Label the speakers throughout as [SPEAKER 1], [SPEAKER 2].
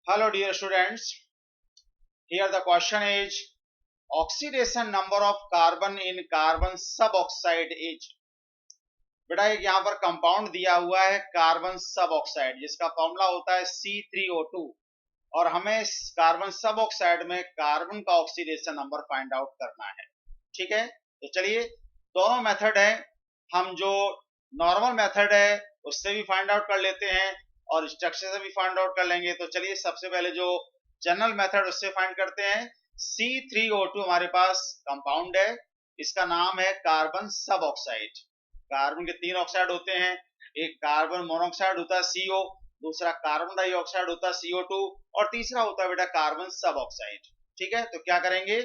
[SPEAKER 1] Hello dear students, here the question is oxidation number of carbon in carbon suboxide is। बेटा एक यहाँ पर compound दिया हुआ है कार्बन सबऑक्साइड जिसका फॉर्मूला होता है C3O2 और हमें कार्बन सबऑक्साइड में कार्बन का ऑक्सीडेशन नंबर फाइंड आउट करना है। ठीक है, तो चलिए दोनों मेथड है, हम जो नॉर्मल मेथड है उससे भी फाइंड आउट कर लेते हैं और स्ट्रक्चर से भी फाइंड आउट कर लेंगे। तो चलिए सबसे पहले जो जनरल मेथड उससे फाइंड करते हैं। C3O2 हमारे पास कंपाउंड है, इसका नाम है कार्बन सबऑक्साइड। कार्बन के तीन ऑक्साइड होते हैं, एक कार्बन मोनोऑक्साइड होता है CO, दूसरा कार्बन डाइऑक्साइड होता है CO2 और तीसरा होता है बेटा कार्बन सबऑक्साइड। ठीक है, तो क्या करेंगे,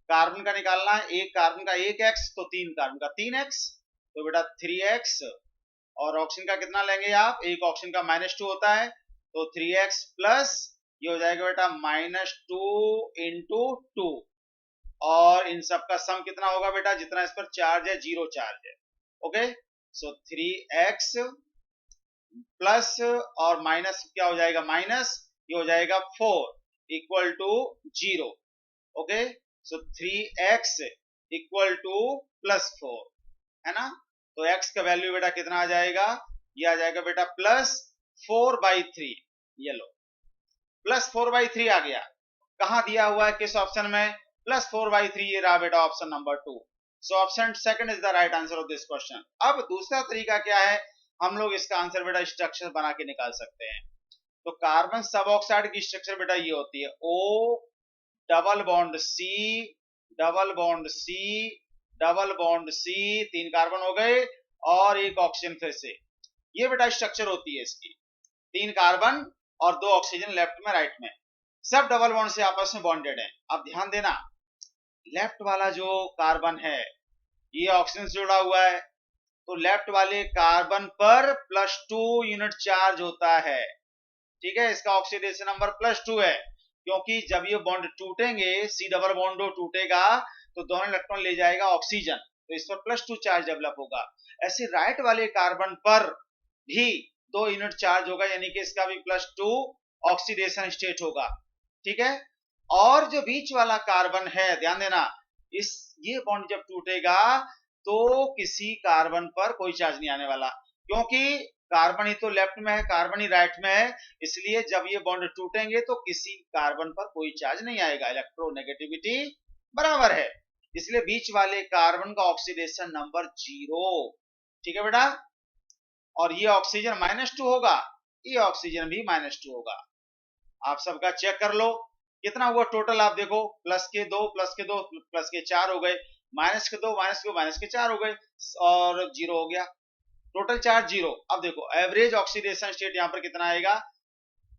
[SPEAKER 1] कार्बन का निकालना है, एक कार्बन का 1x तो तीन कार्बन का 3x, तो बेटा 3x और ऑक्सीजन का कितना लेंगे आप, एक ऑक्सीजन का -2 होता है तो 3x प्लस ये हो जाएगा बेटा -2 इंटू 2 और इन सब का सम कितना होगा बेटा, जितना इस पर चार्ज है, 0 चार्ज है। ओके, सो 3x प्लस और माइनस क्या हो जाएगा, माइनस ये हो जाएगा 4 equal to 0। Okay, so 3x equal to +4 है ना, तो x का वैल्यू बेटा कितना आ जाएगा, ये आ जाएगा बेटा +4/3। ये लो +4/3 आ गया। कहां दिया हुआ है, किस ऑप्शन में, +4/3 ये रहा बेटा option number 2। So option second is the right answer of this question. अब दूसरा तरीका क्या है, हम लोग इसका आंसर बेटा स्ट्रक्चर बना के निकाल सकते हैं। तो कार्बन सबऑक्साइड की स्ट्रक्चर बेटा ये होती है O double bond C double bond C double bond C, तीन कार्बन हो गए और एक ऑक्सीजन फिर से, ये बेटा स्ट्रक्चर होती है इसकी, तीन कार्बन और दो ऑक्सीजन लेफ्ट में राइट में, सब डबल बॉन्ड से आपस में बॉन्डेड है। अब ध्यान देना, लेफ्ट वाला जो कार्बन है ये ऑक्सीजन से जुड़ा हुआ है, तो लेफ्ट वाले कार्बन पर +2 यूनिट चार्ज होता है। ठीक है, इसका ऑक्सीडेशन नंबर +2 है, क्योंकि जब ये बॉन्ड टूटेंगे, C डबल बॉन्ड टूटेगा तो दोनों इलेक्ट्रॉन ले जाएगा ऑक्सीजन, तो इस पर +2 चार्ज डेवलप होगा। ऐसे राइट वाले कार्बन पर भी 2 यूनिट चार्ज होगा, यानी कि इसका भी +2 ऑक्सीडेशन स्टेट होगा। ठीक है, और जो बीच वाला कार्बन है, ध्यान देना, इस ये बॉन्ड जब टूटेगा तो किसी कार्बन पर कोई चार्ज नहीं आने वाला, क्योंकि कार्बन ही तो लेफ्ट में है, कार्बन ही राइट में है, इसलिए जब ये बॉन्ड टूटेंगे तो किसी कार्बन पर कोई चार्ज नहीं आएगा, इलेक्ट्रोनेगेटिविटी बराबर है, इसलिए बीच वाले कार्बन का ऑक्सीडेशन नंबर 0। ठीक है बेटा, और ये ऑक्सीजन -2 होगा, ये ऑक्सीजन भी -2 होगा। आप सबका चेक कर लो कितना हुआ टोटल, आप देखो प्लस के 2 प्लस के 2 प्लस के 4 हो गए, माइनस के 2 माइनस के 2 माइनस के 4 हो गए और 0 हो गया, टोटल चार्ज 0। अब देखो एवरेज ऑक्सीडेशन स्टेट यहाँ पर कितना आएगा,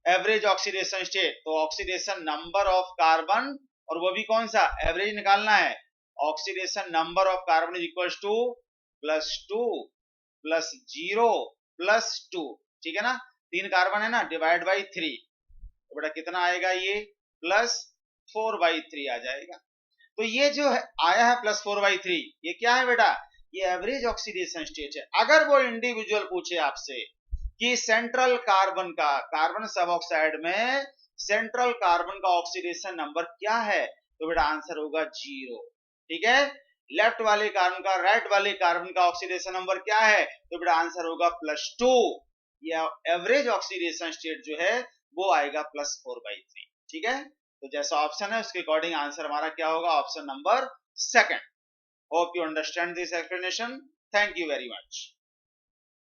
[SPEAKER 1] एवरेज ऑक्सीडेशन स्टेट, तो ऑक्सीडेशन नंबर ऑफ कार्बन, और वो भी कौन सा, एवरेज निकालना है, oxidation number of carbon is equal to +2 +0 +2। ठीक है ना, तीन कार्बन है ना, डिवाइड बाई 3, तो बेटा कितना आएगा, ये +4/3 आ जाएगा। तो ये जो है आया है +4/3, ये क्या है बेटा, ये एवरेज ऑक्सीडेशन स्टेट है। अगर वो इंडिविजुअल पूछे आपसे कि सेंट्रल कार्बन का, कार्बन सबऑक्साइड में सेंट्रल कार्बन का ऑक्सीडेशन नंबर क्या है, तो बेटा आंसर होगा 0। ठीक है, लेफ्ट वाले कार्बन का, राइट वाले कार्बन का ऑक्सीडेशन नंबर क्या है, तो बेटा आंसर होगा +2। या एवरेज ऑक्सीडेशन स्टेट जो है वो आएगा +4/3। ठीक है, तो जैसा ऑप्शन है उसके अकॉर्डिंग आंसर हमारा क्या होगा, option number second. Hope you understand this explanation, thank you very much.